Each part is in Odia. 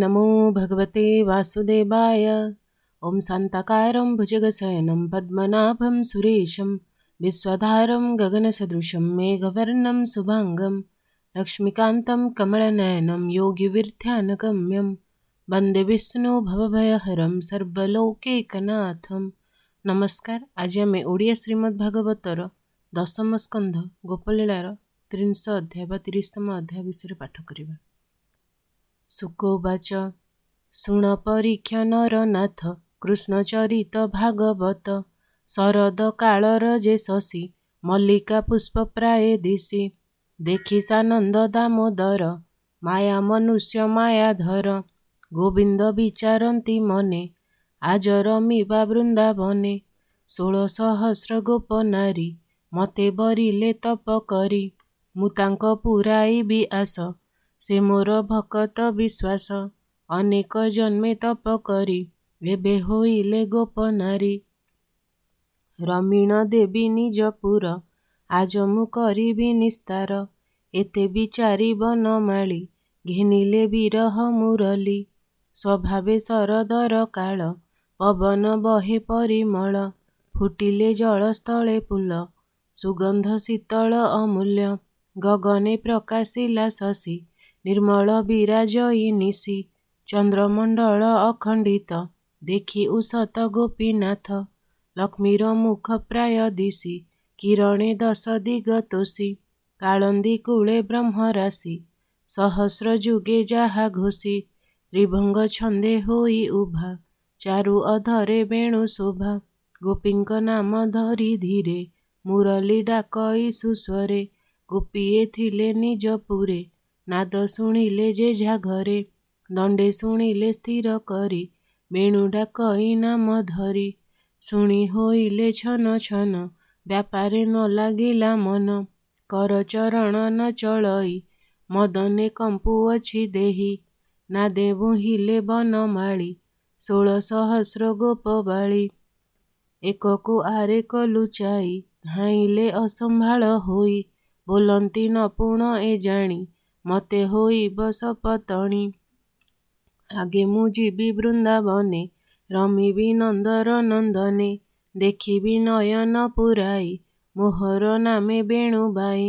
नमो भगवते वासुदेवाय। ॐ शान्ताकारं भुजगशयनं पद्मनाभं सुरेशं विश्वधारं गगनसदृशं मेघवर्णं शुभाङ्गं लक्ष्मीकान्तं कमलनयनं योगिविद्यानगम्यं वन्दे विष्णु भवभयहरं सर्वलोकैकनाथं। नमस्कार। आज आम ओडिया श्रीमद् भागवतर दशम स्कंध गोपलीलार 30 अध्याय 30तम अध्याय विषय पाठ करिबा। सुकोवाच शुण परीक्ष नरनाथ कृष्णचरित भागवत शरद कालर जे शशि मल्लिका पुष्प प्राय दिशि देखि सानंद दामोदर माया मनुष्य मायाधर गोविंद विचारन्ति मने आज रमिबा वृंदावने 16 सहस्र गोप नारी मते बरिले तप करी मु तांक पुराइबी आस से मोर भकत विश्वास अनेक जन्मे तप करी एबे होइले गोप नारी रमीण देवी निज पुर आज मु करिबी निस्तार एते विचारी बनमाली घेनिले विरह मुरली स्वभावे शरदर काल पवन बहे परिमल फुटिले जलस्थले फूल सुगंध शीतल अमूल्य गगने प्रकाशिला शशि निर्मल विराजई निशि चंद्रमंडल अखंडित देखि उषत गोपीनाथ लक्ष्मीर मुख प्राय दिशि किरणे 10 दिग तोषी कालंदी कूले ब्रह्मराशि सहस्र जुगे जाहा घोषी रिभंग छंदे होई उभा चारु अधरे वेणु शोभा गोपींक नाम धरी धीरे मुरली डाकई सुस्वरे गोपीए थिले निज पुरे नाद शुणिले जे घरे दंडे शुणिले स्थिर करी वेणु डाकई नाम धरी शुणी होइले छन छन व्यापारे न लागिला मन कर चरण न चलई मदने कंपुअछि देही नादे बोहिले बनमाली 16 सहस्र गोप बाली एकको आरेक लुचाई धाइले असंभाळ होई बोलंती नपुण ए जाणी मते होइब सपतणी आगे मु जीवी वृंदावने रमिबी नंदर नंदने देखिबी नयन पुराई मोहर नामे वेणुबाई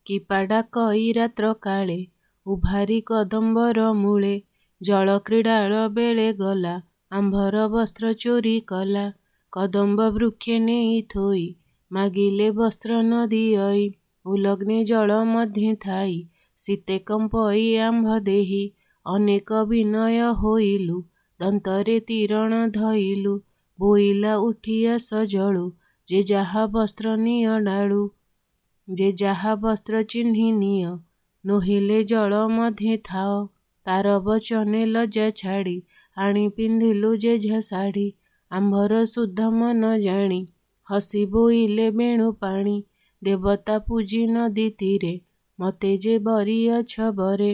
किपाडा कई रात्र काले उभारी कदम्बर मूले जल क्रीडाळ बेले गला आंभर वस्त्र चोरी कला कदम्ब वृक्षे नेई थोई मागिले वस्त्र न दियई उलग्ने जल मध्ये थाई सीते कंपई आंभ देही अनेक विनय होइलु दंतरे तीरण धइलु बोइला उठिया सजळु जे जाहा वस्त्र निय डाळु जे जाहा वस्त्र चिन्हि निय नोहिले जल मध्ये थाओ तार बचने लज्जा छाड़ी आणी पिंधिलु जे झा साड़ी आंभर शुद्ध मन जाणी हसी बोइले वेणु पाणी देवता पूजी नदी तीरे मते जे बरिअछ बरे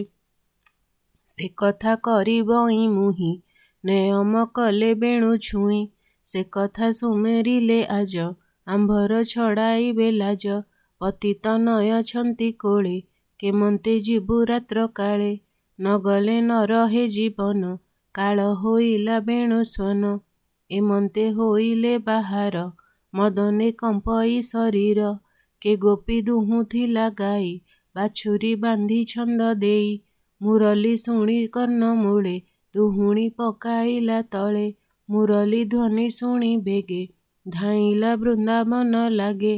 से कथा करिबई मुहि नेयम कले वेणु छुई से कथा सुमेरिले आज आंभर छड़ाइबे लाज पतित नय छंती कोळे केमंते जीवु रात्र काळे न गले न रहे जीवन काल होइला वेणु स्वन एमंते होइले बाहार मदने कंपई शरीर के गोपी दुहुथिला गाई बाछुरी बांधी छंद देई मुरली शुणी कर्ण मूले दुहुणी पकाइला तले मुरली ध्वनि शुणी बेगे धाइला वृंदावन लागे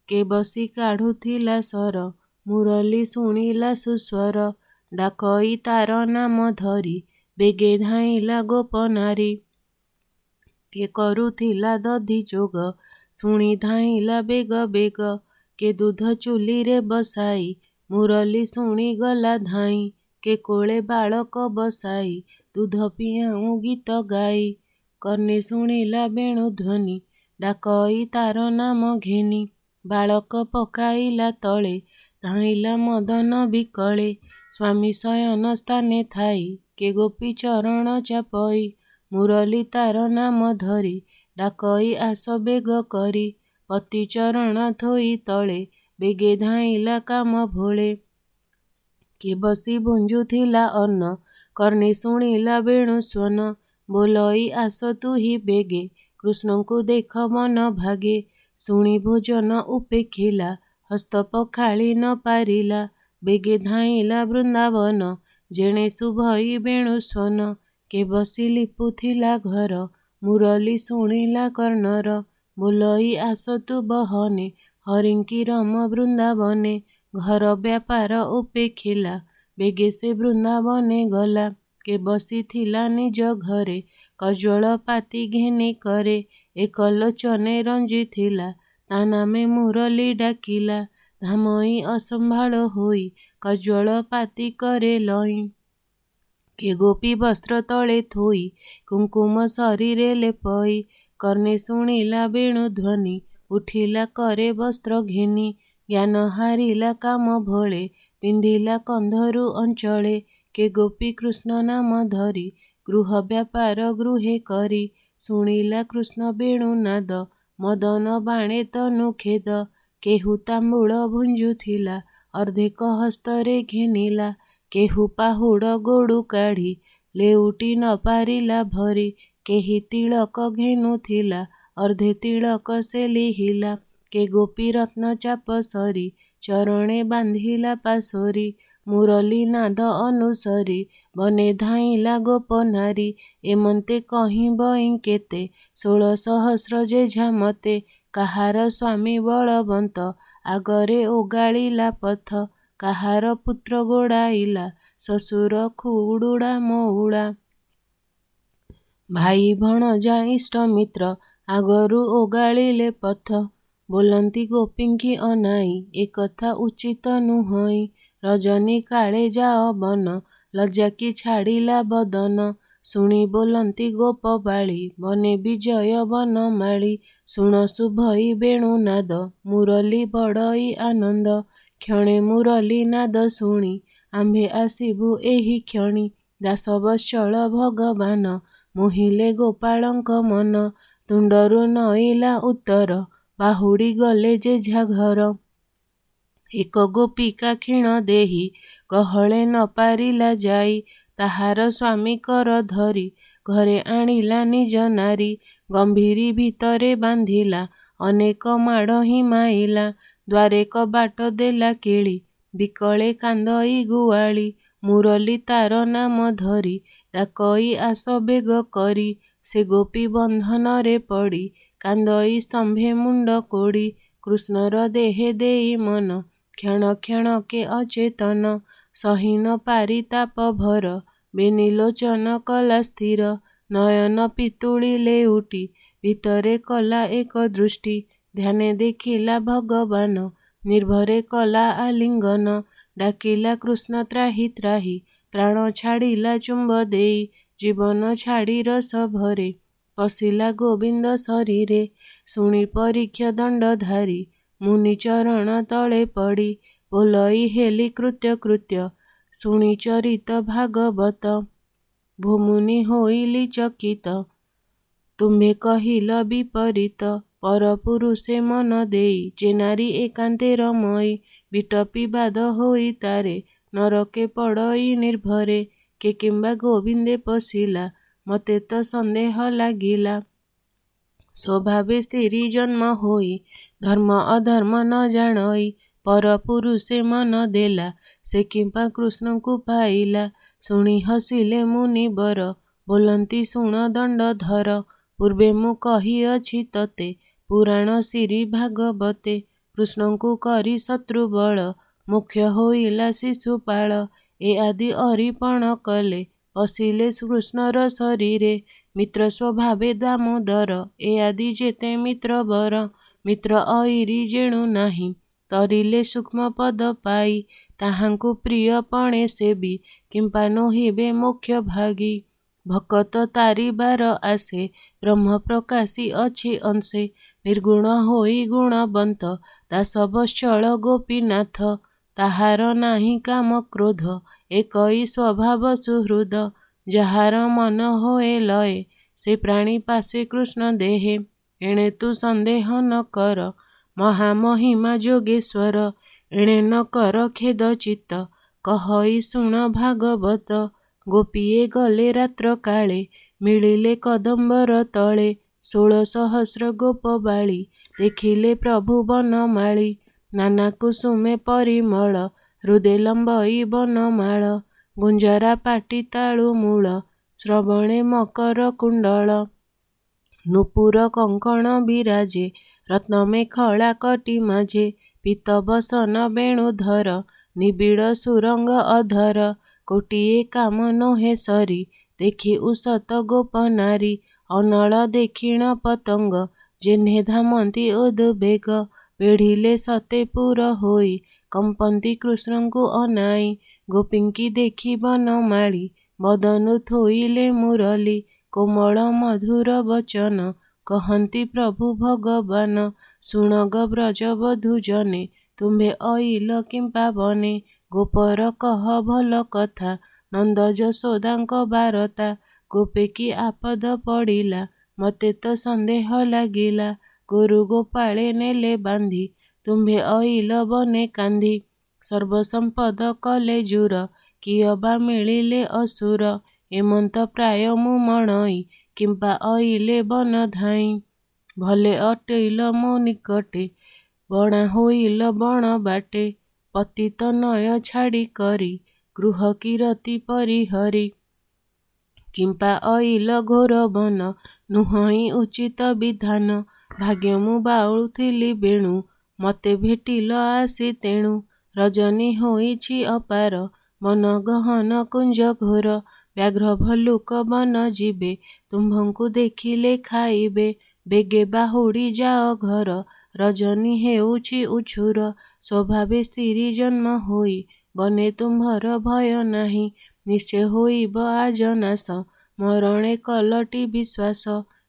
के बसी काढ़ुथिला सर मुरली शुणिला सुस्वर डाकई तार नाम धरी बेगे धाइला गोप नारी के करुथिला दधि जोग शुणी धाइला बेग बेग के दूध चुली रे बसाई मुरली शुणी गला धाई के कोळे बालक बसाई दूध पियाऊँ गीत गाई कर्णे शुणिला वेणु ध्वनि डाकई तार नाम घेनी बालक पकाइला तले धाइला मदन बिकळे स्वामी शयन स्थाने थाई के गोपी चरण चापई मुरली तार नाम धरी डाकई आस बेग करी पति चरण थोई तले बेगे धाइला काम भोळे के बसी भुंजुथिला अन्न କର୍ଣ୍ଣେ ଶୁଣିଲା ବେଣୁ ସ୍ୱନ, ବୋଲଇ ଆସ ତୁହି ବେଗେ, କୃଷ୍ଣଙ୍କୁ ଦେଖ ମନ ଭାଗେ। ଶୁଣି ଭୋଜନ ଉପେକ୍ଷିଲା, ହସ୍ତ ପଖାଳି ନ ପାରିଲା, ବେଗେ ଧାଇଁଲା ବୃନ୍ଦାବନ, ଯେଣେ ଶୁଭଇ ବେଣୁ ସ୍ୱନ। କେ ବସି ଲିପୁଥିଲା ଘର, ମୁରଲି ଶୁଣିଲା କର୍ଣ୍ଣର, ବୋଲଇ ଆସ ତୁ ବହନେ, ହରିଙ୍କି ରମ ବୃନ୍ଦାବନେ। ଘର ବ୍ୟାପାର ଉପେକ୍ଷିଲା, ବେଗେ ସେ ବୃନ୍ଦାବନେ ଗଲା, କେ ବସିଥିଲା ନିଜ ଘରେ, କଜ୍ୱଳ ପାତି ଘେନି କରେ। ଏକ ଲୋଚନେ ରଞ୍ଜିଥିଲା, ତା ନାମେ ମୁରଲି ଡାକିଲା, ଧାମଇ ଅସମ୍ଭାଳ ହୋଇ, କଜ୍ୱଳ ପାତି କରେ ଲଇଁ। କେ ଗୋପୀ ବସ୍ତ୍ର ତଳେ ଥୋଇ, କୁଙ୍କୁମ ଶରୀରେ ଲେପଇ, କର୍ଣ୍ଣେ ଶୁଣିଲା ବେଣୁ ଧ୍ୱନି, ଉଠିଲା କରେ ବସ୍ତ୍ର ଘେନି। ଜ୍ଞାନ ହାରିଲା କାମ ଭଳେ, ପିନ୍ଧିଲା କନ୍ଧରୁ ଅଞ୍ଚଳେ, କେ ଗୋପୀ କୃଷ୍ଣ ନାମ ଧରି, ଗୃହ ବ୍ୟାପାର ଗୃହେ କରି। ଶୁଣିଲା କୃଷ୍ଣ ବେଣୁ ନାଦ, ମଦନ ବାଣେ ତନୁ ଖେଦ, କେହୁ ତାମ୍ବୁଳ ଭୁଞ୍ଜୁଥିଲା, ଅର୍ଦ୍ଧେକ ହସ୍ତରେ ଘେନିଲା, କେହୁ ପାହୁଡ଼ ଗୋଡୁ କାଢ଼ି, ଲେଉଟି ନ ପାରିଲା ଭରି, କେହି ତିଳକ ଘେନୁଥିଲା, ଅର୍ଦ୍ଧେ ତିଳକ ସେ ଲିହିଲା, କେ ଗୋପୀ ରତ୍ନ ଚାପ ସରି, ଚରଣେ ବାନ୍ଧିଲା ପାଶୋରି। ମୁରଲି ନାଦ ଅନୁସରି, ବନେ ଧାଇଁଲା ଗୋପ ନାରୀ, ଏମନ୍ତେ କହିବଇଁ କେତେ, 16 ସହସ୍ର ଯେଝା ମତେ। କାହାର ସ୍ୱାମୀ ବଳବନ୍ତ, ଆଗରେ ଓଗାଳିଲା ପଥ, କାହାର ପୁତ୍ର ଗୋଡ଼ାଇଲା, ଶ୍ୱଶୁର ଖୁଡୁଡ଼ା ମଉଳା। ଭାଇ ଭଣଜା ଇଷ୍ଟମିତ୍ର, ଆଗରୁ ଓଗାଳିଲେ ପଥ, ବୋଲନ୍ତି ଗୋପୀଙ୍କି ଅନାଇ, ଏକଥା ଉଚିତ ନୁହଁଇ। ରଜନୀ କାଳେ ଯାଅ ବନ, ଲଜ୍ଜାକି ଛାଡ଼ିଲା ବଦନ, ଶୁଣି ବୋଲନ୍ତି ଗୋପବାଳୀ, ବନେ ବିଜୟ ବନମାଳୀ। ଶୁଣ ଶୁଭଇ ବେଣୁ ନାଦ, ମୁରଲି ବଡ଼ଇ ଆନନ୍ଦ, କ୍ଷଣେ ମୁରଲି ନାଦ ଶୁଣି, ଆମ୍ଭେ ଆସିବୁ ଏହି କ୍ଷଣି। ଦାସ ବତ୍ସଳ ଭଗବାନ, ମୋହିଲେ ଗୋପାଳଙ୍କ ମନ, ତୁଣ୍ଡରୁ ନଇଲା ଉତ୍ତର, ବାହୁଡ଼ି ଗଲେ ଯେଝା ଘର। ଏକ ଗୋପିକା କ୍ଷୀଣ ଦେହୀ, ଗହଳେ ନ ପାରିଲା ଯାଇ, ତାହାର ସ୍ୱାମୀ କର ଧରି, ଘରେ ଆଣିଲା ନିଜ ନାରୀ। ଗମ୍ଭୀରି ଭିତରେ ବାନ୍ଧିଲା, ଅନେକ ମାଡ଼ ହିଁ ମାଇଲା, ଦ୍ୱାରେ କବାଟ ଦେଲା କିଳି, ବିକଳେ କାନ୍ଦଇ ଗୁଆଳି। ମୁରଲି ତାର ନାମ ଧରି, ଡାକଇ ଆସ ବେଗ କରି, ସେ ଗୋପୀ ବନ୍ଧନରେ ପଡ଼ି, କାନ୍ଦଇ ସ୍ତମ୍ଭେ ମୁଣ୍ଡ କୋଡ଼ି। କୃଷ୍ଣର ଦେହେ ଦେଇ ମନ, କ୍ଷଣ କ୍ଷଣକେ ଅଚେତନ, ସହି ନ ପାରି ତାପ ଭର, ବେନି ଲୋଚନ କଲା ସ୍ଥିର। ନୟନ ପିତୁଳି ଲେଉଟି, ଭିତରେ କଲା ଏକ ଦୃଷ୍ଟି, ଧ୍ୟାନେ ଦେଖିଲା ଭଗବାନ, ନିର୍ଭରେ କଲା ଆଲିଙ୍ଗନ। ଡାକିଲା କୃଷ୍ଣ ତ୍ରାହି ତ୍ରାହି, ପ୍ରାଣ ଛାଡ଼ିଲା ଚୁମ୍ବ ଦେଇ, ଜୀବନ ଛାଡ଼ି ରସ ଭରେ, ପଶିଲା ଗୋବିନ୍ଦ ଶରୀରେ। ଶୁଣି ପରୀକ୍ଷ ଦଣ୍ଡଧାରୀ, ମୁନି ଚରଣ ତଳେ ପଡ଼ି, ବୋଲଇ ହେଲି କୃତ୍ୟ କୃତ୍ୟ, ଶୁଣି ଚରିତ ଭାଗବତ। ଭୋମୁନି ହୋଇଲି ଚକିତ, ତୁମ୍ଭେ କହିଲ ବିପରୀତ, ପରପୁରୁଷେ ମନ ଦେଇ, ଯେ ନାରୀ ଏକାନ୍ତେ ରମଇ। ବିଟପି ବାଦ ହୋଇ ତାରେ, ନରକେ ପଡ଼ଇ ନିର୍ଭରେ, କେ କିମ୍ବା ଗୋବିନ୍ଦେ ପଶିଲା, ମତେ ତ ସନ୍ଦେହ ଲାଗିଲା। ସ୍ୱଭାବେ ସ୍ତ୍ରୀ ଜନ୍ମ ହୋଇ, ଧର୍ମ ଅଧର୍ମ ନ ଜାଣଇ, ପରପୁରୁଷେ ମନ ଦେଲା, ସେ କିମ୍ପା କୃଷ୍ଣଙ୍କୁ ପାଇଲା। ଶୁଣି ହସିଲେ ମୁନିବର, ବୋଲନ୍ତି ଶୁଣ ଦଣ୍ଡଧର, ପୂର୍ବେ ମୁଁ କହିଅଛି ତତେ, ପୁରାଣ ଶିରୀ ଭାଗବତେ। କୃଷ୍ଣଙ୍କୁ କରି ଶତ୍ରୁବଳ, ମୋକ୍ଷ ହୋଇଲା ଶିଶୁପାଳ, ଏ ଆଦି ଅରିପଣ କଲେ, ପଶିଲେ କୃଷ୍ଣର ଶରୀରେ। ମିତ୍ର ସ୍ୱଭାବେ ଦାମୋଦର, ଏ ଆଦି ଯେତେ ମିତ୍ରବର, ମିତ୍ର ଅଇରି ଯେଣୁ ନାହିଁ, ତରିଲେ ସୂକ୍ଷ୍ମ ପଦ ପାଇ, ତାହାଙ୍କୁ ପ୍ରିୟପଣେ ସେବି, କିମ୍ପା ନୋହିବେ ମୋକ୍ଷ ଭାଗି। ଭକତ ତାରିବାର ଆସେ, ବ୍ରହ୍ମ ପ୍ରକାଶୀ ଅଛି ଅଂଶେ, ନିର୍ଗୁଣ ହୋଇ ଗୁଣବନ୍ତ, ଦାସ ବତ୍ସଳ ଗୋପୀନାଥ। ତାହାର ନାହିଁ କାମ କ୍ରୋଧ, ଏକଇ ସ୍ୱଭାବ ସୁହୃଦ, ଯାହାର ମନ ହୋଏ ଲୟେ, ସେ ପ୍ରାଣୀ ପାଶେ କୃଷ୍ଣ ଦେହେ। ଏଣେ ତୁ ସନ୍ଦେହ ନ କର, ମହାମହିମା ଯୋଗେଶ୍ୱର, ଏଣେ ନ କର ଖେଦ ଚିତ୍ତ, କହଇ ଶୁଣ ଭାଗବତ। ଗୋପିଏ ଗଲେ ରାତ୍ର କାଳେ, ମିଳିଲେ କଦମ୍ବର ତଳେ। 16,000 ଗୋପ ବାଳି, ଦେଖିଲେ ପ୍ରଭୁ ବନମାଳି। ନାନା କୁସୁମେ ପରିମଳ, ହୃଦେ ଲମ୍ବଇ ବନମାଳ। ଗୁଞ୍ଜରା ପାଟି ତାଳୁ ମୂଳ, ଶ୍ରବଣେ ମକର କୁଣ୍ଡଳ। ନୂପୁର କଙ୍କଣ ବିରାଜେ, ରତ୍ନମେଖଳା କଟି ମାଝେ। ପୀତବସନ ବେଣୁଧର, ନିବିଡ଼ ସୁରଙ୍ଗ ଅଧର। କୋଟିଏ କାମ ନୋହେ ସରି, ଦେଖି ଉଷତ ଗୋପ ନାରୀ। ଅନଳ ଦେଖିଣ ପତଙ୍ଗ, ଯେହ୍ନେ ଧାମନ୍ତି ଉଦ୍ବେଗ। ବେଢ଼ିଲେ ସତେ ପୁର ହୋଇ, କମ୍ପନ୍ତି କୃଷ୍ଣଙ୍କୁ ଅନାଇ। ଗୋପୀଙ୍କି ଦେଖି ବନମାଳି, ବଦନୁ ଥୋଇଲେ ମୁରଲି। କୋମଳ ମଧୁର ବଚନ, କହନ୍ତି ପ୍ରଭୁ ଭଗବାନ। ଶୁଣଗ ବ୍ରଜବଧୂ ଜନେ, ତୁମ୍ଭେ ଅଇଲ କିମ୍ପା ବନେ। ଗୋପର କହ ଭଲ କଥା, ନନ୍ଦ ଯଶୋଦାଙ୍କ ବାରତା। ଗୋପେ କି ଆପଦ ପଡ଼ିଲା, ମତେ ତ ସନ୍ଦେହ ଲାଗିଲା। ଗୋରୁ ଗୋପାଳେ ନେଲେ ବାନ୍ଧି, ତୁମ୍ଭେ ଅଇଲ ବନେ କାନ୍ଦି। ସର୍ବସମ୍ପଦ କଲେ ଜୁର, କିଏ ବା ମିଳିଲେ ଅସୁର। ଏମନ୍ତ ପ୍ରାୟ ମୁଁ ମଣଇ, କିମ୍ପା ଅଇଲେ ବନ ଧାଇଁ। ଭଲେ ଅଟଇଲ ମୋ ନିକଟେ, ବଣା ହୋଇଲ ବଣ ବାଟେ। ପତିତ ନୟ ଛାଡ଼ି କରି, ଗୃହ କିରତି ପରିହରି। କିମ୍ପା ଅଇଲ ଘୋର ବନ, ନୁହଁଇ ଉଚିତ ବିଧାନ। ଭାଗ୍ୟ ମୁଁ ବାଉଳୁଥିଲି ବେଣୁ, ମତେ ଭେଟିଲ ଆସି ତେଣୁ। ରଜନୀ ହୋଇଛି ଅପାର, ବନ ଗହନ କୁଞ୍ଜ ଘୋର। ବ୍ୟାଘ୍ର ଭଲ୍ଲୁକ ବନ ଯିବେ, ତୁମ୍ଭଙ୍କୁ ଦେଖିଲେ ଖାଇବେ। ବେଗେ ବାହୁଡ଼ି ଯାଅ ଘର, ରଜନୀ ହେଉଛି ଉଛୁର। ସ୍ୱଭାବେ ସ୍ତ୍ରୀ ଜନ୍ମ ହୋଇ, ବନେ ତୁମ୍ଭର ଭୟ ନାହିଁ। ନିଶ୍ଚେ ହୋଇବ ଆଜ ନାଶ, ମରଣେ କଲଟି ବିଶ୍ୱାସ।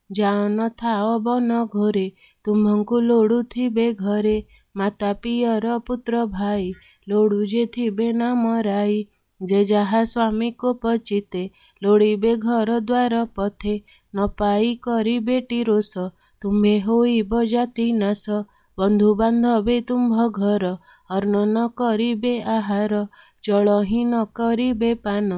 ଯାଅ ନ ଥାଅ ବନ ଘୋରେ, ତୁମ୍ଭଙ୍କୁ ଲୋଡୁଥିବେ ଘରେ। ମାତା ପିୟର ପୁତ୍ର ଭାଇ, ଲୋଡୁ ଯେ ଥିବେ ନାମ ରାଇ। ଯେ ଯାହା ସ୍ୱାମୀ କୋପ ଚିତ୍ତେ, ଲୋଡ଼ିବେ ଘର ଦ୍ୱାର ପଥେ। ନ ପାଇ କରିବେଟି ରୋଷ, ତୁମ୍ଭେ ହୋଇବ ଜାତି ନାଶ। ବନ୍ଧୁ ବାନ୍ଧବେ ତୁମ୍ଭ ଘର, ଅନ୍ନ ନ କରିବେ ଆହାର। ଜଳ ହିଁ ନ କରିବେ ପାନ,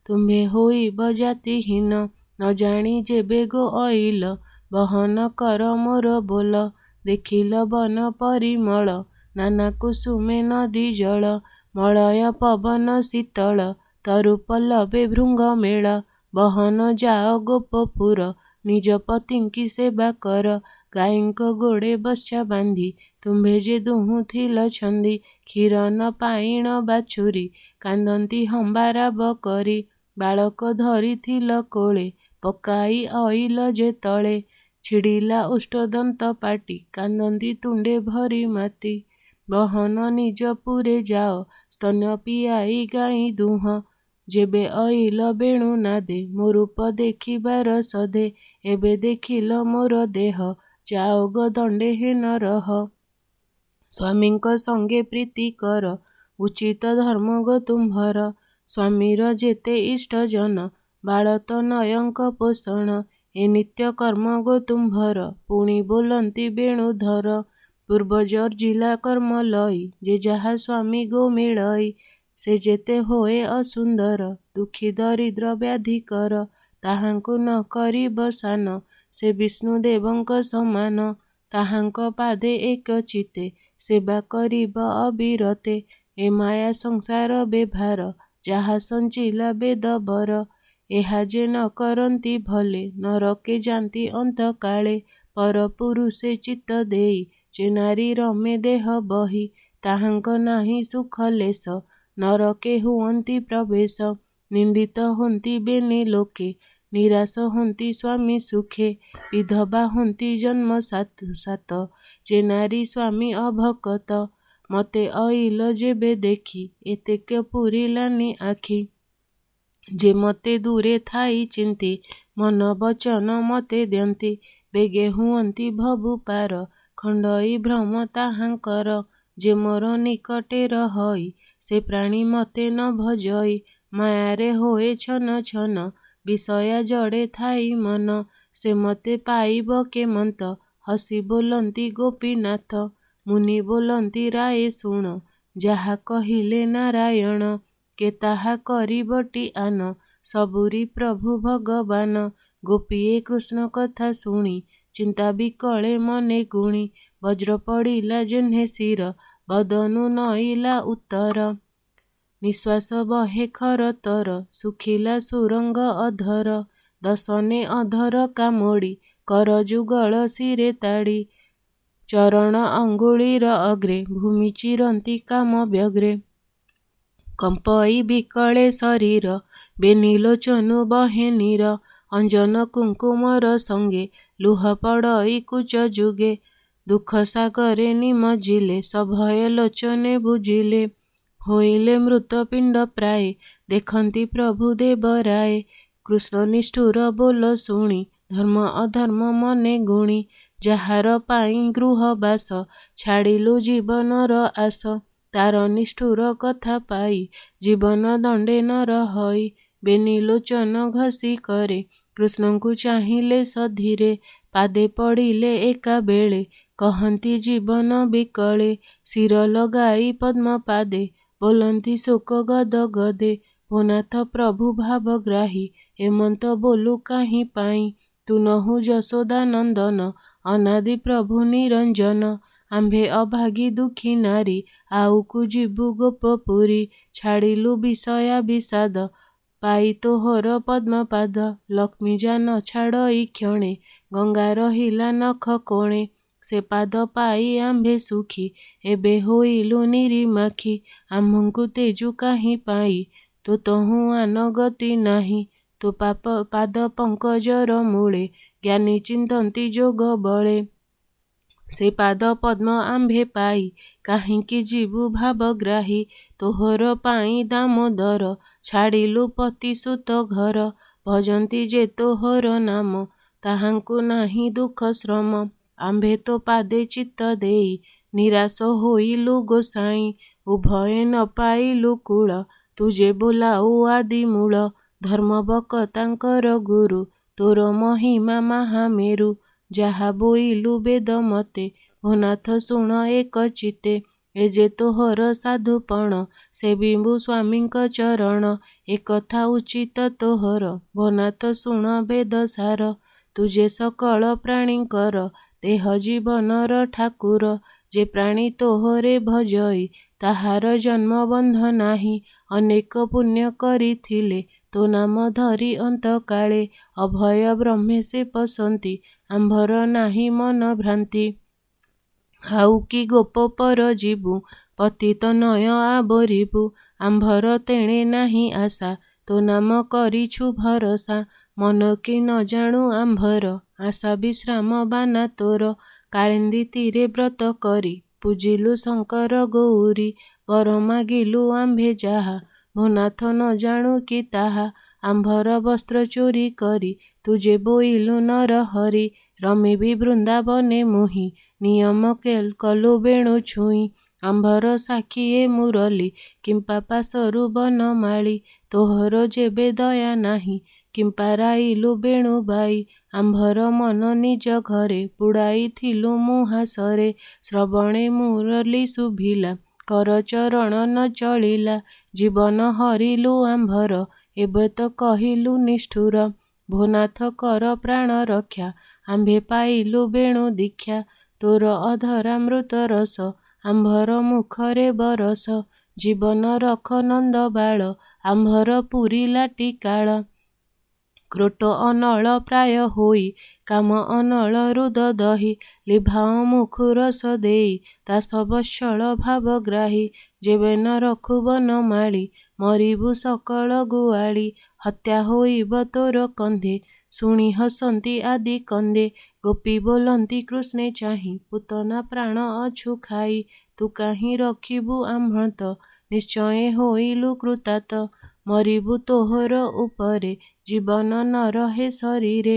ତୁମ୍ଭେ ହୋଇବ ଜାତିହୀନ। ନ ଜାଣି ଯେବେ ଗୋ ଅଇଲ, ବହନ କର ମୋର ବୋଲ। ଦେଖିଲ ବନ ପରିମଳ, ନାନା କୁସୁମେ ନଦୀ ଜଳ। ମଳୟ ପବନ ଶୀତଳ, ତରୁ ପଲ୍ଲବେ ଭୃଙ୍ଗ ମେଳ। ବହନ ଯାଅ ଗୋପପୁର, ନିଜ ପତିଙ୍କି ସେବା କର। ଗାଈଙ୍କ ଗୋଡ଼େ ବତ୍ସା ବାନ୍ଧି, ତୁମ୍ଭେ ଯେ ଦୁହୁଁଥିଲ ଛନ୍ଦି। କ୍ଷୀର ନ ପାଇଣ ବାଛୁରୀ, କାନ୍ଦନ୍ତି ହମ୍ବାରାବ କରି। ବାଳକ ଧରିଥିଲ କୋଳେ, ପକାଇ ଅଇଲ ଯେ ତଳେ। ଛିଡ଼ିଲା ଓଷ୍ଠଦନ୍ତ ପାଟି, କାନ୍ଦନ୍ତି ତୁଣ୍ଡେ ଭରି ମାତି। ବହନ ନିଜ ପୁରେ ଯାଅ, ସ୍ତନ୍ୟ ପିଆଇ ଗାଈ ଦୁହଁ। ଯେବେ ଅଇଲ ବେଣୁ ନାଦେ, ମୋ ରୂପ ଦେଖିବାର ସଧେ। ଏବେ ଦେଖିଲ ମୋର ଦେହ, ଯାଅ ଗୋ ଦଣ୍ଡେ ହେନ ରହ। ସ୍ୱାମୀଙ୍କ ସଙ୍ଗେ ପ୍ରୀତି କର, ଉଚିତ ଧର୍ମ ଗୋ ତୁମ୍ଭର। ସ୍ୱାମୀର ଯେତେ ଇଷ୍ଟଜନ, ବାଳତନୟଙ୍କ ପୋଷଣ। ଏ ନିତ୍ୟ କର୍ମ ଗୋ ତୁମ୍ଭର, ପୁଣି ବୋଲନ୍ତି ବେଣୁଧର। ପୂର୍ବଜ ଅର୍ଜିଲା କର୍ମ ଲଇ, ଯେ ଯାହା ସ୍ୱାମୀ ଗୋ ମିଳଇ। ସେ ଯେତେ ହୋଏ ଅସୁନ୍ଦର, ଦୁଃଖୀ ଦରିଦ୍ର ବ୍ୟାଧିକର। ତାହାଙ୍କୁ ନ କରିବ ସାନ, ସେ ବିଷ୍ଣୁଦେବଙ୍କ ସମାନ। ତାହାଙ୍କ ପାଦେ ଏକ ଚିତ୍ତେ, ସେବା କରିବ ଅବିରତେ। ଏ ମାୟା ସଂସାର ବେଭାର, ଯାହା ସଞ୍ଚିଲା ବେଦବର। ଏହା ଯେ ନ କରନ୍ତି ଭଲେ, ନରକେ ଯାନ୍ତି ଅନ୍ତକାଳେ। ପର ପୁରୁଷେ ଚିତ୍ତ ଦେଇ, ଯେ ନାରୀ ରମେ ଦେହ ବହି। ତାହାଙ୍କ ନାହିଁ ସୁଖ ଲେଶ, ନରକେ ହୁଅନ୍ତି ପ୍ରବେଶ। ନିନ୍ଦିତ ହୋନ୍ତି ବେନେ ଲୋକେ, ନିରାଶ ହୋନ୍ତି ସ୍ୱାମୀ ସୁଖେ। ବିଧବା ହୋନ୍ତି ଜନ୍ମ ସାତ, ଯେ ନାରୀ ସ୍ୱାମୀ ଅଭକତ। ମତେ ଅଇଲ ଯେବେ ଦେଖି, ଏତେକ ପୂରିଲାନି ଆଖି। ଯେ ମତେ ଦୂରେ ଥାଇ ଚିନ୍ତି, ମନ ବଚନ ମତେ ଦ୍ୟନ୍ତି। ବେଗେ ହୁଅନ୍ତି ଭବୁ ପାର, ଖଣ୍ଡଇ ଭ୍ରମ ତାହାଙ୍କର। ଯେ ମୋର ନିକଟେ ରହଇ, ସେ ପ୍ରାଣୀ ମତେ ନ ଭଜଇ। ମାୟାରେ ହୋଏ ଛନ ଛନ, ବିଷୟା ଜଡ଼େ ଥାଇ ମନ। ସେ ମତେ ପାଇବ କେମନ୍ତ, ହସି ବୋଲନ୍ତି ଗୋପୀନାଥ। ମୁନି ବୋଲନ୍ତି ରାୟେ ଶୁଣ, ଯାହା କହିଲେ ନାରାୟଣ। କେ ତାହା କରିବଟି ଆନ, ସବୁରି ପ୍ରଭୁ ଭଗବାନ। ଗୋପୀଏ କୃଷ୍ଣ କଥା ଶୁଣି ଚିନ୍ତା ବିକଳେ ମନେ ଗୁଣି। ବଜ୍ର ପଡ଼ିଲା ଯେହ୍ନେ ଶିର ବଦନୁ ନଇଲା ଉତ୍ତର। ନିଶ୍ୱାସ ବହେ ଖରତର ଶୁଖିଲା ସୁରଙ୍ଗ ଅଧର। ଦଶନେ ଅଧର କାମୋଡ଼ି କର ଯୁଗଳ ଶିରେ ତାଡ଼ି। ଚରଣ ଅଙ୍ଗୁଳିର ଅଗ୍ରେ ଭୂମି ଚିରନ୍ତି କାମ ବ୍ୟଗ୍ରେ। କମ୍ପଇ ବିକଳେ ଶରୀର ବେନି ଲୋଚନୁ ବହେ ନୀର। ଅଞ୍ଜନ କୁଙ୍କୁମର ସଙ୍ଗେ ଲୁହ ପଡ଼ଇ କୁଚ ଯୁଗେ। ଦୁଃଖ ସାଗରେ ନିମଜ୍ଜିଲେ ସଭୟ ଲୋଚନେ ବୁଜିଲେ। ହୋଇଲେ ମୃତ ପିଣ୍ଡ ପ୍ରାୟେ ଦେଖନ୍ତି ପ୍ରଭୁ ଦେବରାଏ। କୃଷ୍ଣ ନିଷ୍ଠୁର ବୋଲ ଶୁଣି ଧର୍ମ ଅଧର୍ମ ମନେ ଗୁଣି। ଯାହାର ପାଇଁ ଗୃହବାସ ଛାଡ଼ିଲୁ ଜୀବନର ଆଶ। ତାର ନିଷ୍ଠୁର କଥା ପାଇ ଜୀବନ ଦଣ୍ଡେ ନର ହଇ। ବେନି ଲୋଚନ ଘଷି କରେ କୃଷ୍ଣଙ୍କୁ ଚାହିଁଲେ ସଧୀରେ। ପାଦେ ପଡ଼ିଲେ ଏକାବେଳେ କହନ୍ତି ଜୀବନ ବିକଳେ। ଶିର ଲଗାଇ ପଦ୍ମ ପାଦେ ବୋଲନ୍ତି ଶୋକ ଗଦ ଗଦେ। ଓ ନାଥ ପ୍ରଭୁ ଭାବଗ୍ରାହୀ ଏମନ୍ତ ବୋଲୁ କାହିଁ ପାଇଁ। ତୁ ନହୁ ଯଶୋଦା ନନ୍ଦନ ଅନାଦି ପ୍ରଭୁ ନିରଞ୍ଜନ। ଆମ୍ଭେ ଅଭାଗୀ ଦୁଃଖୀ ନାରୀ ଆଉକୁ ଯିବୁ ଗୋପପୁରୀ। ଛାଡ଼ିଲୁ ବିଷୟା ବିଷାଦ ପାଇ ତୋହର ପଦ୍ମପାଦ। ଲକ୍ଷ୍ମୀ ଯାନ ଛାଡ଼ଇ କ୍ଷଣେ ଗଙ୍ଗା ରହିଲା ନଖ କୋଣେ। ସେ ପାଦ ପାଇ ଆମ୍ଭେ ସୁଖୀ ଏବେ ହୋଇଲୁ ନିରିମାଖି। ଆମ୍ଭଙ୍କୁ ତେଜୁ କାହିଁ ପାଇ ତୋ ତହୁଁ ଆନ ଗତି ନାହିଁ। ତୋ ପାଦ ପଙ୍କଜର ମୂଳେ ଜ୍ଞାନୀ ଚିନ୍ତନ୍ତି ଯୋଗ ବଳେ। ସେ ପାଦ ପଦ୍ମ ଆମ୍ଭେ ପାଇ କାହିଁକି ଯିବୁ ଭାବଗ୍ରାହୀ। ତୋହର ପାଇଁ ଦାମୋଦର ଛାଡ଼ିଲୁ ପତିସୁତ ଘର। ଭଜନ୍ତି ଯେ ତୋହର ନାମ ତାହାଙ୍କୁ ନାହିଁ ଦୁଃଖ ଶ୍ରମ। ଆମ୍ଭେ ତୋ ପାଦେ ଚିତ୍ତ ଦେଇ ନିରାଶ ହୋଇଲୁ ଗୋସାଇଁ। ଉଭୟେ ନ ପାଇଲୁ କୂଳ ତୁ ଯେ ବୋଲାଉ ଆଦି ମୂଳ। ଧର୍ମ ବକ୍ତାଙ୍କର ଗୁରୁ ତୋର ମହିମା ମାହାମେରୁ। ଯାହା ବୋଇଲୁ ବେଦ ମତେ ଓ ନାଥ ଶୁଣ ଏକ ଚିତ୍ତେ। ଏ ଯେ ତୋହର ସାଧୁପଣ ସେବିବୁ ସ୍ୱାମୀଙ୍କ ଚରଣ। ଏକଥା ଉଚିତ ତୋହର ଓ ନାଥ ଶୁଣ ବେଦସାର। ତୁ ଯେ ସକଳ ପ୍ରାଣୀଙ୍କର ଦେହ ଜୀବନର ଠାକୁର। ଯେ ପ୍ରାଣୀ ତୋହରେ ଭଜଇ ତାହାର ଜନ୍ମ ବନ୍ଧ ନାହିଁ। ଅନେକ ପୁଣ୍ୟ କରିଥିଲେ ତୋ ନାମ ଧରି ଅନ୍ତକାଳେ। ଅଭୟ ବ୍ରହ୍ମେ ସେ ପଶନ୍ତି ଆମ୍ଭର ନାହିଁ ମନ ଭ୍ରାନ୍ତି। ଆଉ କି ଗୋପ ପର ଯିବୁ ପତିତ ନୟ ଆବୋରିବୁ। ଆମ୍ଭର ତେଣେ ନାହିଁ ଆଶା ତୋ ନାମ କରିଛୁ ଭରସା। ମନ କି ନ ଜାଣୁ ଆମ୍ଭର ଆଶା ବିଶ୍ରାମ ବାନା ତୋର। କାଳିନ୍ଦୀ ତୀରେ ବ୍ରତ କରି ପୂଜିଲୁ ଶଙ୍କର ଗୌରୀ। ବର ମାଗିଲୁ ଆମ୍ଭେ ଯାହା ଓ ନାଥ ନ ଜାଣୁ କି ତାହା। ଆମ୍ଭର ବସ୍ତ୍ର ଚୋରି କରି ତୁ ଯେ ବୋଇଲୁ ନର ହରି। ରମିବି ବୃନ୍ଦାବନେ ମୁହିଁ ନିୟମ କଲୁ ବେଣୁ ଛୁଇଁ। ଆମ୍ଭର ସାକ୍ଷୀ ଏ ମୁରଲି କିମ୍ପା ପାଶରୁ ବନମାଳି। ତୋହର ଯେବେ ଦୟା ନାହିଁ କିମ୍ପା ରାଇଲୁ ବେଣୁ ବାଇ। ଆମ୍ଭର ମନ ନିଜ ଘରେ ବୁଡ଼ାଇଥିଲୁ ମୁହାସରେ। ଶ୍ରବଣେ ମୁରଲି ଶୁଭିଲା କର ଚରଣ ନ ଚଳିଲା। ଜୀବନ ହରିଲୁ ଆମ୍ଭର ଏବେ ତ କହିଲୁ ନିଷ୍ଠୁର। ଭୋ ନାଥ କର ପ୍ରାଣ ରକ୍ଷା ଆମ୍ଭେ ପାଇଲୁ ବେଣୁ ଦୀକ୍ଷା। ତୋର ଅଧରାମୃତ ରସ ଆମ୍ଭର ମୁଖରେ ବରସ। ଜୀବନ ରଖ ନନ୍ଦବାଳ ଆମ୍ଭର ପୁରିଲା ଟିକାଳ। କ୍ରୋଟ ଅନଳ ପ୍ରାୟ ହୋଇ କାମ ଅନଳ ରୁଦ ଦହି। ଲିଭାଅ ମୁଖୁ ରସ ଦେଇ ଦାସ ବତ୍ସଳ ଭାବଗ୍ରାହୀ। ଯେବେ ନ ରଖୁ ବନମାଳି ମରିବୁ ସକଳ ଗୁଆଳି। ହତ୍ୟା ହୋଇବ ତୋର କନ୍ଧେ ଶୁଣି ହସନ୍ତି ଆଦି କନ୍ଦେ। ଗୋପୀ ବୋଲନ୍ତି କୃଷ୍ଣେ ଚାହିଁ ପୂତନା ପ୍ରାଣ ଅଛୁ ଖାଇ। ତୁ କାହିଁ ରଖିବୁ ଆମ୍ଭତ ନିଶ୍ଚୟେ ହୋଇଲୁ କୃତାର୍ତ୍ତ। ମରିବୁ ତୋହର ଉପରେ ଜୀବନ ନ ରହେ ଶରୀରେ।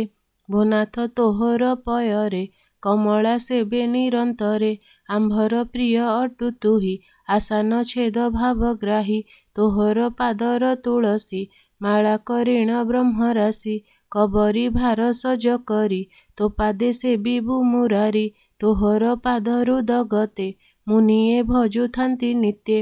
ଭୋ ନାଥ ତୋହର ପୟରେ କମଳା ସେବେ ନିରନ୍ତରେ। ଆମ୍ଭର ପ୍ରିୟ ଅଟୁ ତୁହି ଆଶା ନ ଛେଦ ଭାବଗ୍ରାହୀ। ତୋହର ପାଦର ତୁଳସୀ ମାଳା କରିଣ ବ୍ରହ୍ମରାଶି। କବରୀ ଭାର ସଜ କରି ତୋ ପାଦେ ସେବିବୁ ମୁରାରି। ତୋହର ପାଦ ରୁଦ ଗତେ ମୁନିଏ ଭଜୁଥାନ୍ତି ନିତ୍ୟେ।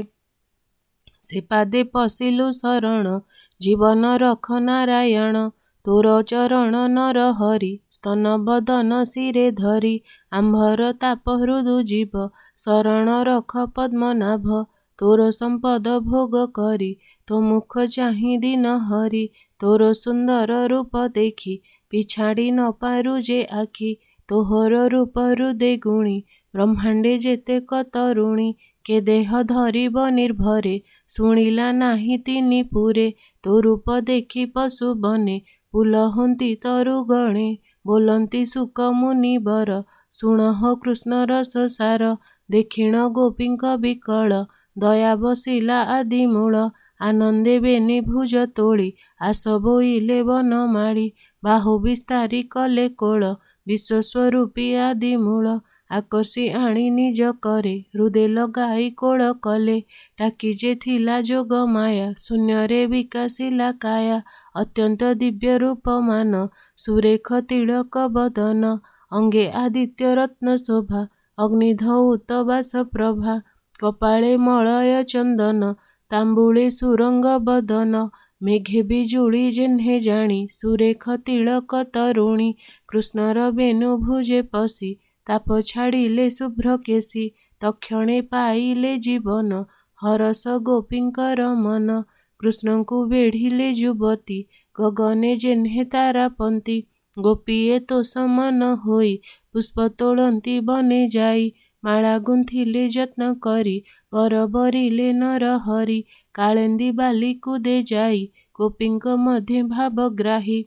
ସେ ପାଦେ ପଶିଲୁ ଶରଣ ଜୀବନ ରଖ ନାରାୟଣ ତୋର ଚରଣ ନର ହରି ସ୍ତନ ବଦନ ଶିରେ ଧରି ଆମ୍ଭର ତାପ ହୃଦୁ ଜୀବ ଶରଣ ରଖ ପଦ୍ମନାଭ ତୋର ସମ୍ପଦ ଭୋଗ କରି ତୋ ମୁଖ ଚାହିଁ ଦିନ ହରି ତୋର ସୁନ୍ଦର ରୂପ ଦେଖି ପିଛାଡ଼ି ନ ପାରୁ ଯେ ଆଖି ତୋହର ରୂପ ହୃଦେ ଗୁଣି ବ୍ରହ୍ମାଣ୍ଡେ ଯେତେକ ତରୁଣୀ କେ ଦେହ ଧରିବ ନିର୍ଭରେ ଶୁଣିଲା ନାହିଁ ତିନି ପୁରେ ତୋ ରୂପ ଦେଖି ପଶୁ ବନେ ପୁଲହନ୍ତି ତରୁ ଗଣେ ବୋଲନ୍ତି ସୁକ ମୁନିବର ଶୁଣଃ କୃଷ୍ଣ ରସ ସାର ଦେଖିଣ ଗୋପୀଙ୍କ ବିକଳ ଦୟା ବସିଲା ଆଦି ମୂଳ ଆନନ୍ଦେ ବେନି ଭୁଜ ତୋଳି ଆସ ବୋଇଲେ ବନମାଳି ବାହୁ ବିସ୍ତାରି କଲେ କୋଳ ବିଶ୍ୱସ୍ୱରୂପୀ ଆଦି ମୂଳ ଆକର୍ଷି ଆଣି ନିଜ କରେ ହୃଦେ ଲଗାଇ କୋଳ କଲେ ଡାକି ଯେ ଥିଲା ଯୋଗ ମାୟା ଶୂନ୍ୟରେ ବିକାଶିଲା କାୟା ଅତ୍ୟନ୍ତ ଦିବ୍ୟ ରୂପମାନ ସୁରେଖ ତିଳକ ବଦନ ଅଙ୍ଗେ ଆଦିତ୍ୟ ରତ୍ନ ଶୋଭା ଅଗ୍ନିଧୌତ ବାସ ପ୍ରଭା କପାଳେ ମଳୟ ଚନ୍ଦନ ତାମ୍ବୁଳେ ସୁରଙ୍ଗ ବଦନ ମେଘେ ବିଜୁଳି ଯେହ୍ନେ ଜାଣି ସୁରେଖ ତିଳକ ତରୁଣୀ କୃଷ୍ଣର ବେନୁ ଭୁଜେ ପଶି ତାପ ଛାଡ଼ିଲେ ଶୁଭ୍ର କେଶୀ ତକ୍ଷଣେ ପାଇଲେ ଜୀବନ ହରସ ଗୋପୀଙ୍କର ମନ କୃଷ୍ଣଙ୍କୁ ବେଢ଼ିଲେ ଯୁବତୀ ଗଗନେ ଯେହ୍ନେ ତାରାପନ୍ତି ଗୋପୀଏ ତୋ ସମାନ ହୋଇ ପୁଷ୍ପ ତୋଳନ୍ତି ବନେ ଯାଇ ମାଳା ଗୁନ୍ଥିଲେ ଯତ୍ନ କରି ବର ବରିଲେ ନର ହରି କାଳେନ୍ଦୀ ବାଲି କୁଦେ ଯାଇ ଗୋପୀଙ୍କ ମଧ୍ୟେ ଭାବଗ୍ରାହୀ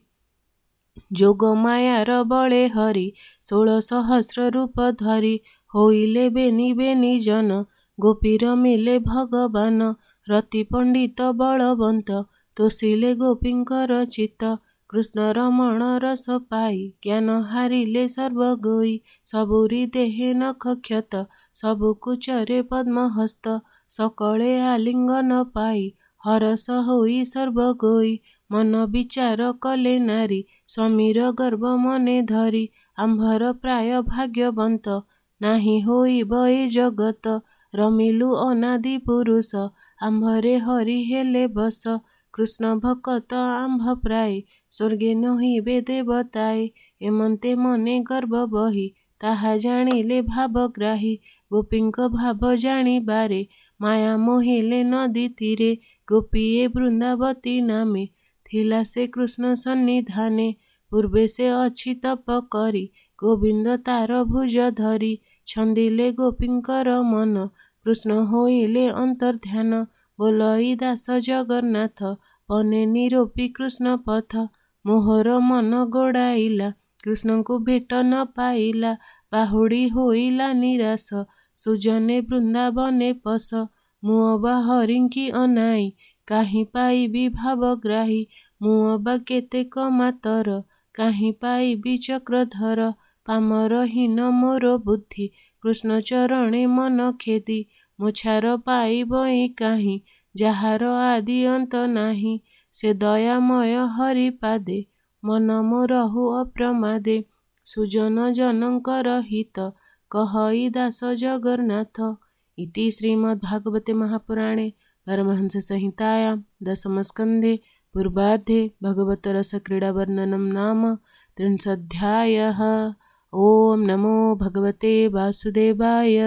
ଯୋଗ ମାୟାର ବଳେ ହରି 16,000 ରୂପ ଧରି ହୋଇଲେ ବେନି ବେନି ଜନ ଗୋପୀର ମିଲେ ଭଗବାନ ରତି ପଣ୍ଡିତ ବଳବନ୍ତ ତୋଷିଲେ ଗୋପୀଙ୍କର ଚିତ୍ତ କୃଷ୍ଣର ମଣ ରସ ପାଇ ଜ୍ଞାନ ହାରିଲେ ସର୍ବଗୋଇ ସବୁରି ଦେହେ ନଖ କ୍ଷତ ସବୁ କୁଚରେ ପଦ୍ମହସ୍ତ ସକଳେ ଆଲିଙ୍ଗନ ପାଇ ହରସ ହୋଇ ସର୍ବଗୋଇ ମନ ବିଚାର କଲେ ନାରୀ ସ୍ୱାମୀର ଗର୍ବ ମନେ ଧରି ଆମ୍ଭର ପ୍ରାୟ ଭାଗ୍ୟବନ୍ତ ନାହିଁ ହୋଇବ ଏ ଜଗତ ରମିଲୁ ଅନାଦି ପୁରୁଷ ଆମ୍ଭରେ ହରି ହେଲେ ବସ କୃଷ୍ଣ ଭକତ ଆମ୍ଭ ପ୍ରାୟ ସ୍ୱର୍ଗେ ନହିବେ ଦେବତାଏ ଏମନ୍ତେ ମନେ ଗର୍ବ ବହି ତାହା ଜାଣିଲେ ଭାବଗ୍ରାହୀ ଗୋପୀଙ୍କ ଭାବ ଜାଣିବାରେ ମାୟା ମୋହିଲେ ନଦୀ ତୀରେ ଗୋପୀଏ ବୃନ୍ଦାବତୀ ନାମେ ଥିଲା ସେ କୃଷ୍ଣ ସନ୍ନିଧାନେ ପୂର୍ବେ ସେ ଅଛି ତପ କରି ଗୋବିନ୍ଦ ତାର ଭୁଜ ଧରି ଛନ୍ଦିଲେ ଗୋପୀଙ୍କର ମନ କୃଷ୍ଣ ହୋଇଲେ ଅନ୍ତର୍ଧ୍ୟାନ ବୋଲଇ ଦାସ ଜଗନ୍ନାଥ ବନେ ନିରୋପୀ କୃଷ୍ଣ ପଥ ମୋହର ମନ ଗୋଡ଼ାଇଲା କୃଷ୍ଣଙ୍କୁ ଭେଟ ନ ପାଇଲା ବାହୁଡ଼ି ହୋଇଲା ନିରାଶ ସୁଜନେ ବୃନ୍ଦାବନେ ପଶ ମୁଁ ଅବା ହରିଙ୍କି ଅନାଇ କାହିଁ ପାଇବି ଭାବଗ୍ରାହୀ ମୁଁ ଅବା କେତେକ ମାତର କାହିଁ ପାଇବି ଚକ୍ରଧର ପାମର ହୀନ ମୋର ବୁଦ୍ଧି କୃଷ୍ଣ ଚରଣେ ମନ ଖେଦି ମୋଛାର ପାଇବଇ କାହିଁ ଯାହାର ଆଦି ଅନ୍ତ ନାହିଁ ସେ ଦୟାମୟ ହରିପାଦେ ମନ ମୋରହୁ ଅପ୍ରମାଦେ ସୁଜନ ଜନଙ୍କର ହିତ କହଇ ଦାସ ଜଗନ୍ନାଥ ଇତି ଶ୍ରୀମଦ୍ଭାଗବତେ ମହାପୁରାଣେ ପାରମହଂସ संहितायां दशमस्कन्धे पूर्वार्धे भगवतरसक्रीडावर्णनं नाम 300 अध्यायः। ओम नमो भगवते वासुदेवाय।